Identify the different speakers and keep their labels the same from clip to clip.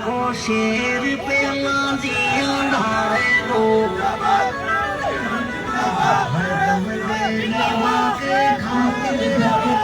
Speaker 1: को शेर पे लाजियां धारे हो हरदम गरीबा के खातिर रखती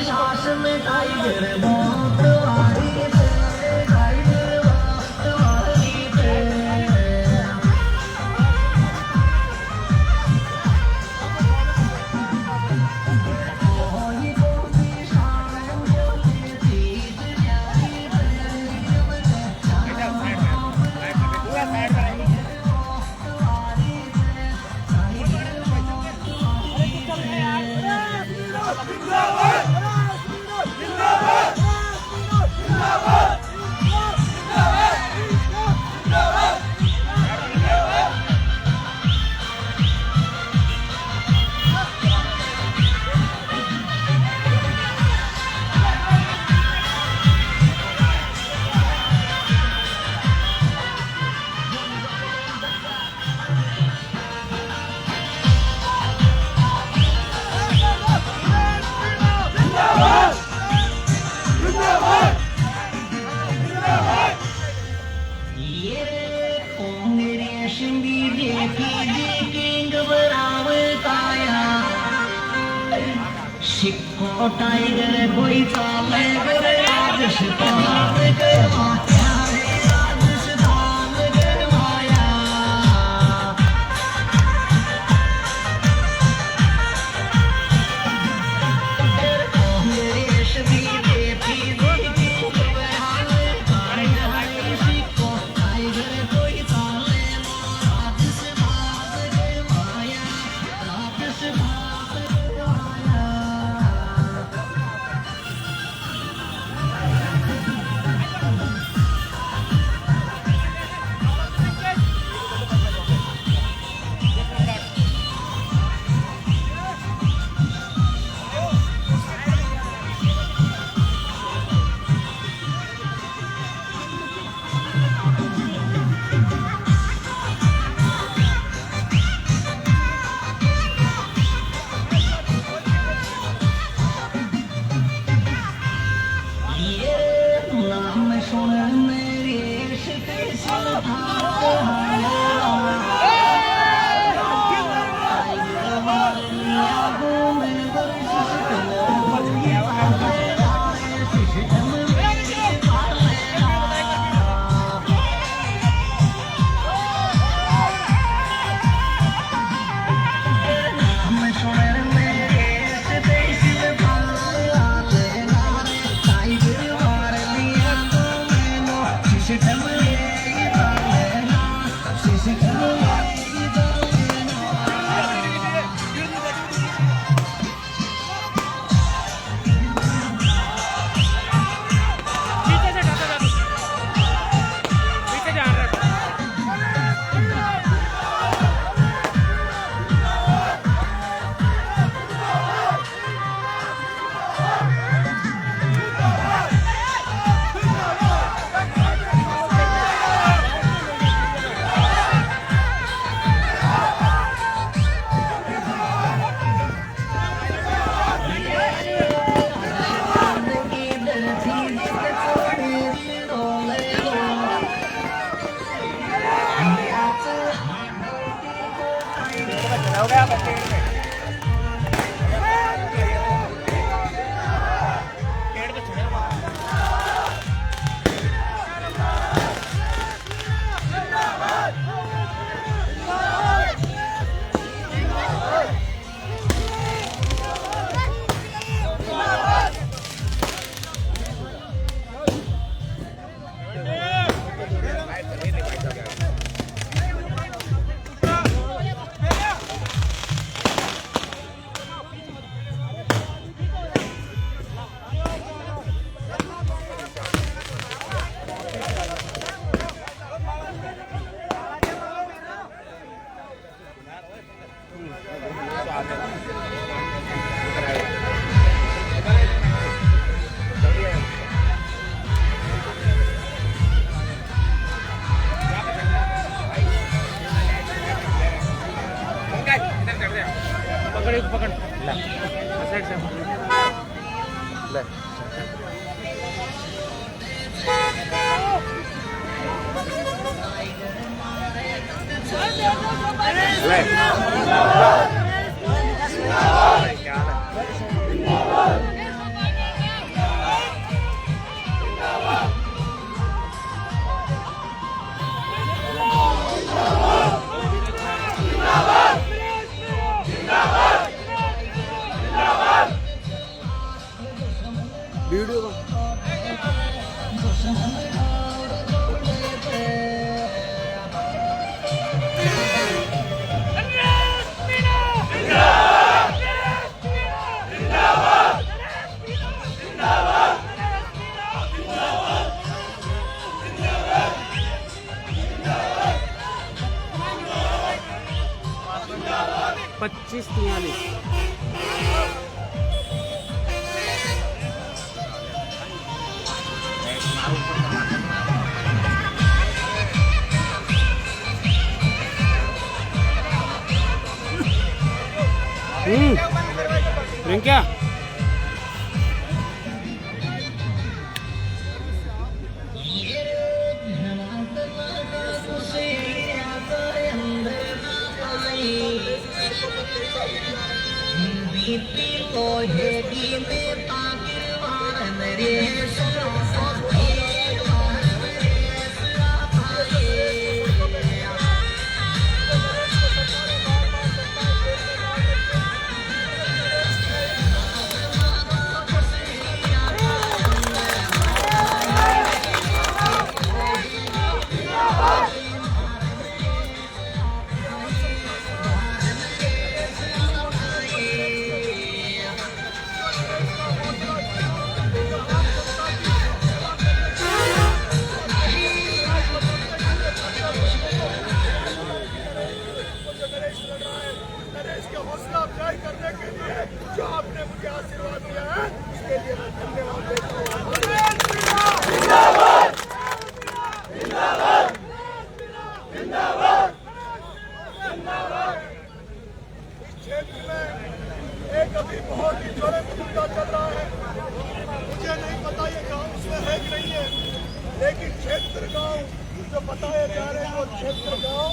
Speaker 1: शासन टाइगर बहुत मैं सुन मेरी स्पेशल
Speaker 2: हो गया बच्चे में पकड़ पकड़ ले साइड से ले वीडियो पच्चीस 43 रिंक्या
Speaker 3: लेकिन क्षेत्र गांव जो बताए जा रहे हैं वो क्षेत्र गांव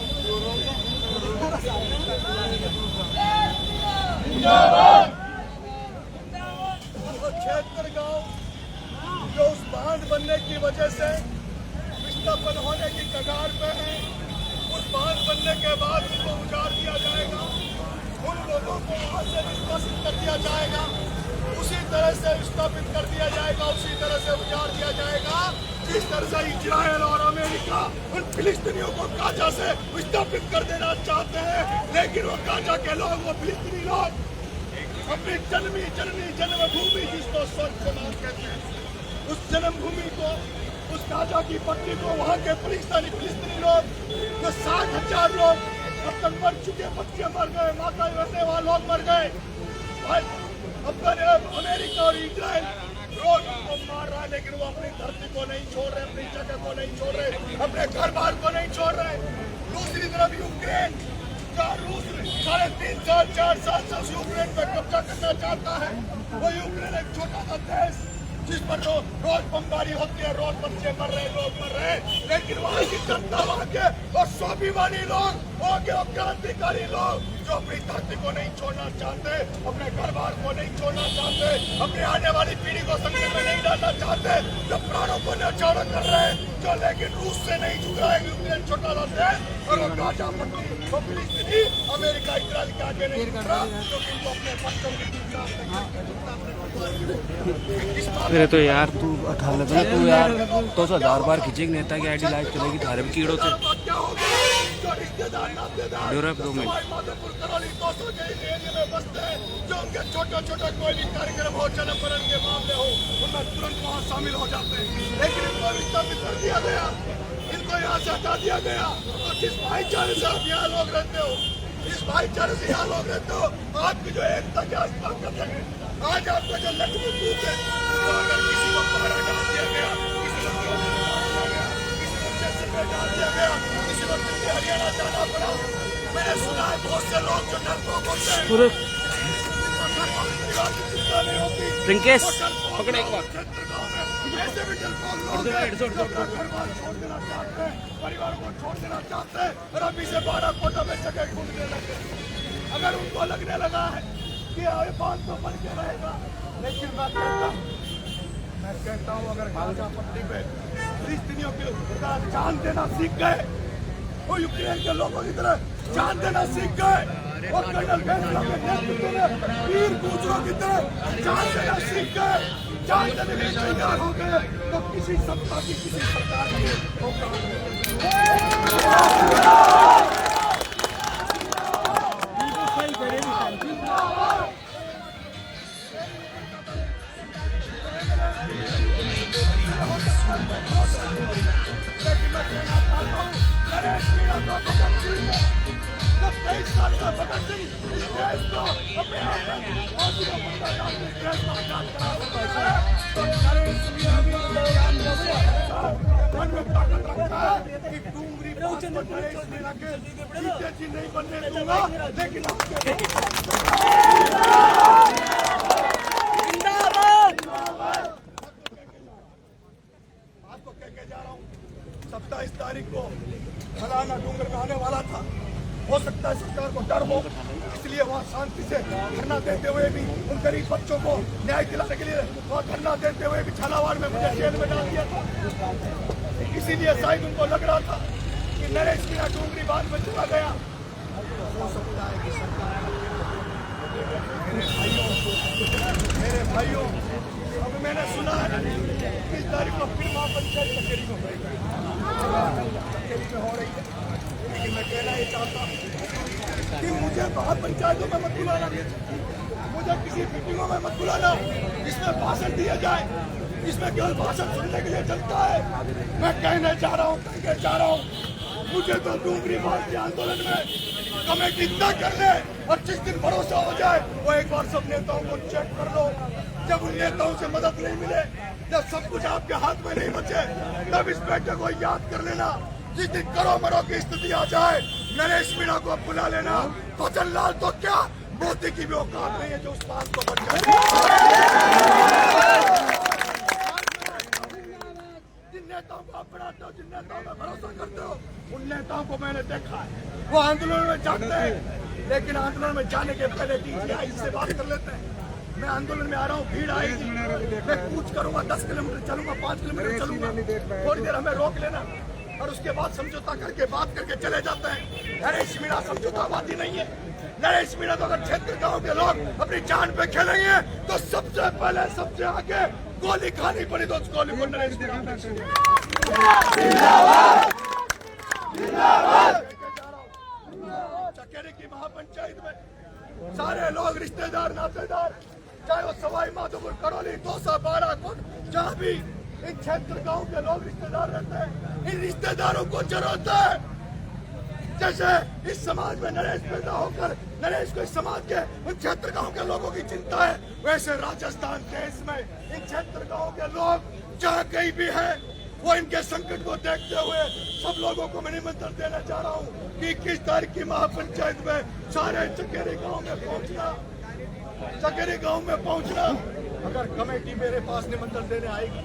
Speaker 3: क्षेत्र गांव जो उस बांध बनने की वजह से विस्थापन होने की कगार पे है, उस बांध बनने के बाद उनको उजाड़ दिया जाएगा, उन लोगों को वहां से निष्कासित कर दिया जाएगा, उसी तरह से विस्थापित कर दिया जाएगा, उसी तरह से उजाड़ दिया जाएगा जिस तरह से इजराइल और अमेरिका उन फिलिस्तीनियों को गाजा से विस्थापित कर देना चाहते हैं। लेकिन वो गाजा के लोग, वो फिलिस्तीनी लोग अपनी जन्मभूमि जिसको स्वर्ग समाज कहते हैं, उस जन्मभूमि को, उस गाजा की पट्टी को वहाँ के फिलिस्तीनी लोग जो 60,000 लोग अब तक मर चुके, बच्चे मर गए, माता रहने वाले लोग मर गए। अमेरिका और इजराइल रोज उनको मार रहा है, लेकिन वो अपनी धरती को नहीं छोड़ रहे, अपनी जगह को नहीं छोड़ रहे, अपने घर बार को नहीं छोड़ रहे। दूसरी तरफ यूक्रेन का रूस 3.5 साल 4 साल से यूक्रेन पर कब्जा करना चाहता है। वो यूक्रेन एक छोटा सा देश जिस पर रोज बमबारी होती है, रोज बच्चे मर रहे, लोग मर रहे, लेकिन वहाँ की जनता, वहाँ के और स्वाभिमानी लोग, वहाँ के क्रांतिकारी लोग जो अपनी धरती को नहीं छोड़ना चाहते, अपने घर बार को नहीं छोड़ना चाहते, अपनी आने वाली पीढ़ी को संकट में नहीं डालना चाहते, जो प्राणों को न्यौछावर कर रहे हैं, जो लेकिन रूस से नहीं झुक रहा है, यूक्रेन छोटा सा देश और वो गाजा पट्टी वो फिलिस्तीनी अमेरिका इजराइल के आगे नहीं झुक रहा, क्योंकि वो अपने बच्चों की
Speaker 2: अरे तो यार तू उठा लगा तू यार तो 1000 बार खींचेगी, नेता की आईडी लाइव चलेगी, थारे में कीड़ों से
Speaker 3: जो उनके छोटे कोई भी कार्यक्रम हो, जन्म मरण के मामले हो, उनमें तुरंत वहाँ शामिल हो जाते हैं। लेकिन इनको विस्थापित कर दिया गया, इनको यहाँ से हटा दिया गया। और जिस भाईचारे से आप यहाँ लोग रहते हो, इस भाईचारे से यहाँ लोग रहते हो, आपकी जो एकता के आसपास करते हैं, आज आपका जो लक्ष्य मजबूत है, तो अगर किसी को पहरा डाल दिया गया, किसी को डाल दिया गया, किसी को हरियाणा जाना पड़ा। मैंने सुना है बहुत से लोग जो डरपोक होते हैं, नहीं होती,
Speaker 2: रिंकेश पकड़ एक बार
Speaker 3: ऐसे भी डरपोक लोग छोड़ देना चाहते हैं, परिवार को छोड़ देना चाहते हैं, और अभी से 12 कोटा में जगह ढूंढने लगे। अगर उनको लगने लगा है कि ये बात तो बन के रहेगा, लेकिन मैं कहता हूँ अगर गाजा पट्टी पे फिलिस्तीनियों की जान देना सीख गए, वो यूक्रेन के लोगों की तरह जान देना सीख गए, और कर्नल वेंसला के नेतृत्व में वीर गुजरों की तरह जान देना सीख गए, जान देने के लिए तैयार हो गए, तो किसी सत्ता की, किसी सरकार की नहीं बनने दूंगा, लेकिन आपको कह के जा रहा हूँ, 27 तारीख को फलाना डूंगर में आने वाला था। हो सकता है सरकार को डर हो, इसलिए वहाँ शांति से धरना देते हुए भी उन गरीब बच्चों को न्याय दिलाने के लिए वहाँ धरना देते हुए भी झालावाड़ में मुझे जेल में डाल दिया था। इसीलिए शायद उनको लग रहा था कि नरेश मीणा डूंगरी बांध में चला गया। हो सकता है कि सरकार, मेरे भाइयों, अब मैंने सुना है 20 तारीख को फिर महापंचायत कचहरी में हो रही है, लेकिन मैं कहना ये चाहता हूँ कि मुझे महापंचायतों में मत बुलाना, मुझे किसी मीटिंगों में मत बुलाना जिसमें भाषण दिया जाए, जिसमें केवल भाषण सुनने के लिए चलता है। मैं कहने जा रहा हूँ, मुझे तो डूंगरी बांध के आंदोलन में कमेटी इतना कर ले, और जिस दिन भरोसा हो जाए वो एक बार सब नेताओं को चेक कर लो। जब उन नेताओं से मदद नहीं मिले, जब सब कुछ आपके हाथ में नहीं बचे, तब इस बैठक को याद कर लेना। जिस दिन करो मरो की स्थिति आ जाए, नरेश मीणा को बुला लेना। भजन लाल तो क्या, मोदी की भी औकात नहीं है जो उस बात को बच जाए। जिन नेताओं नेताओं को आप बढ़ाते हो, जिन नेताओं में भरोसा करते हो, उन नेताओं को मैंने देखा है, वो आंदोलन में जाते हैं, लेकिन आंदोलन में जाने के पहले DCI से बात कर लेते हैं। मैं आंदोलन में आ रहा हूँ, भीड़ आएगी, मैं कूच करूंगा, 10 किलोमीटर चलूंगा, 5 किलोमीटर चलूंगा, थोड़ी देर हमें रोक लेना और उसके बाद समझौता करके बात करके चले जाते हैं। नरेश मीणा समझौतावादी नहीं है। नरेश मीणा तो अगर क्षेत्र गांव के लोग अपनी जान पे खेलेंगे तो सबसे पहले सबसे आगे गोली खानी पड़ी तो उस गोली को नरेश मीणा चकेरी की महापंचायत में सारे लोग रिश्तेदार नातेदार, चाहे वो सवाई माधोपुर, करौली, दौसा, बाराकोट, जहाँ भी इन क्षेत्र गांव के लोग रिश्तेदार रहते हैं, इन रिश्तेदारों को जरूरत है। जैसे इस समाज में नरेश पैदा होकर नरेश को इस समाज के उन क्षेत्र गांव के लोगों की चिंता है, वैसे राजस्थान देश में इन क्षेत्र गांव के लोग जहाँ कहीं भी है, वो इनके संकट को देखते हुए सब लोगों को मैं निमंत्रण देना चाह रहा हूँ कि 21 तारीख की महापंचायत में सारे चकेरी गांव में पहुंचना, चकेरी गांव में पहुंचना। अगर कमेटी मेरे पास निमंत्रण देने आएगी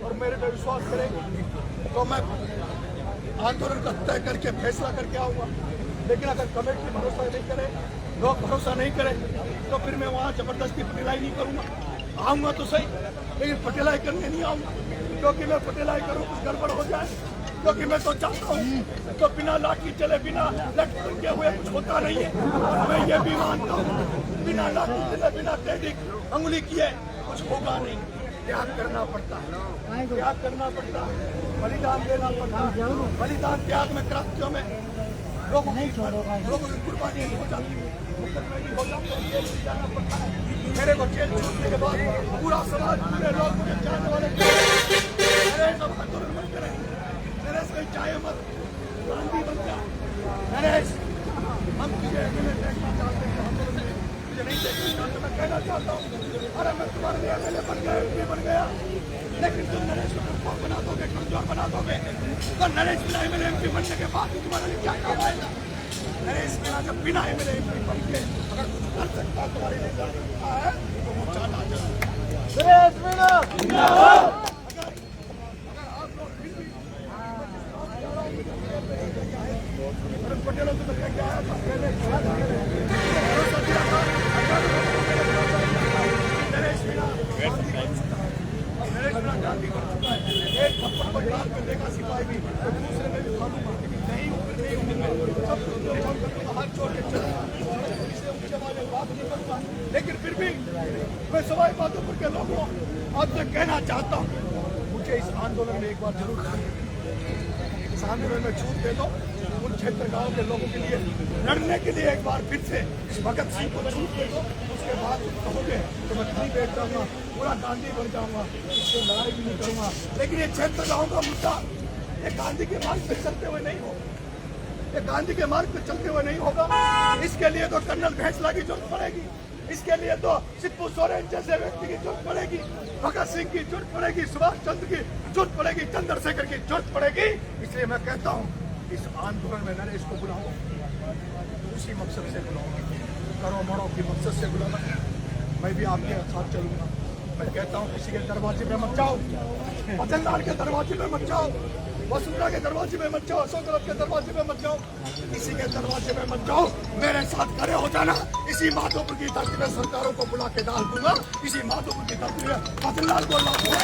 Speaker 3: और मेरे पे विश्वास करेगी तो मैं आंदोलन का तय करके फैसला करके आऊंगा। लेकिन अगर कमेटी भरोसा नहीं करे, लोग भरोसा नहीं करें, तो फिर मैं वहाँ जबरदस्ती पटेलाई नहीं करूंगा। आऊंगा तो सही, लेकिन पटेलाई करने नहीं आऊंगा, क्योंकि मैं पटेलाई करूँ कुछ गड़बड़ हो जाए, क्योंकि मैं तो चाहता हूँ तो बिना लाठी चले, बिना लटक के हुए कुछ होता नहीं है। और मैं ये भी मानता हूँ बिना लाठी चले, बिना टेढ़ी अंगुली किए कुछ होगा नहीं। त्याग करना पड़ता है, त्याग करना पड़ता है, बलिदान देना पड़ता है। बलिदान त्याग में, क्रांतियों में लोगों की कुर्बानी हो जाती है, हो जाता है, जाना पड़ता है। मेरे को जेल छोड़ने के बाद पूरा समाज, पूरे लोग मुझे चाहने वाले नरेश अब आंदोलन मत करें, नरेश कहीं चाहे मत, गांधी बन जा नरेश। हम तुझे देखना चाहते हैं, मुझे नहीं देखना चाहते। मैं कहना चाहता हूँ, अरे मैं तुम्हारे लिए MLA बन गया, MP बन गया, लेकिन तुम नरेश को कमजोर बना दोगे, कमजोर बना दोगे तो नरेश बिना MLA MP बनने के बाद तुम्हारे लिए क्या काम आएगा? नरेश बिना जब बिना MLA MP बन के अगर कुछ कर सकता तुम्हारे लिए कर सकता है तो वो चाहता है नरेश बिना। अगर आप लोग फिर भी पटेलों से मैं क्या आया था, पहले भरोसा दिया था नरेश बिना गांधी बन चुका है। एक थप्पड़ को लाल में देखा सिपाही भी, तो दूसरे में भी खाऊंगा, नहीं ऊपर नहीं ऊपर सब लोग हाथ छोड़ के चलूंगा, बात नहीं करूंगा। लेकिन फिर भी मैं सवाई माधोपुर के लोगों आपसे कहना चाहता हूँ, मुझे इस आंदोलन में एक बार जरूर इस आंदोलन में छूट दे दो। उन क्षेत्र गाँव के लोगों के लिए लड़ने के लिए एक बार फिर से भगत सिंह को छूट दे दो। उसके बाद कहोगे तो मैं कहीं बैठ जाऊंगा, पूरा गांधी बन जाऊंगा, इससे लड़ाई भी नहीं करूंगा। लेकिन ये क्षेत्र गाँव का मुद्दा ये गांधी के मार्ग पे चलते हुए नहीं होगा, ये गांधी के मार्ग पे चलते हुए नहीं होगा। इसके लिए तो कर्नल भैंसला की जरूरत पड़ेगी, इसके लिए तो सिप्पू सोरेन जैसे व्यक्ति की जरूरत पड़ेगी, भगत सिंह की जरूरत पड़ेगी, सुभाष चंद्र की जरूरत पड़ेगी, चंद्रशेखर की जरूरत पड़ेगी। इसलिए मैं कहता हूँ इस आंदोलन में नरेश को बुलाऊंगा, उसी मकसद से बुलाऊंगा, करो मरो की मकसद से बुलाना। मैं भी आपके साथ चलूंगा। मैं कहता हूँ किसी के दरवाजे में मत जाओ, अचलनार के दरवाजे में मत जाओ, वसुंधरा के दरवाजे में मत जाओ, अशोक के दरवाजे में मत जाओ, किसी के दरवाजे में मत जाओ। मेरे साथ खड़े हो जाना। इसी माधोपुर की धरती में सरकारों को बुला के डाल दूंगा, इसी माधोपुर की धरती में अचलनार को ला दूंगा।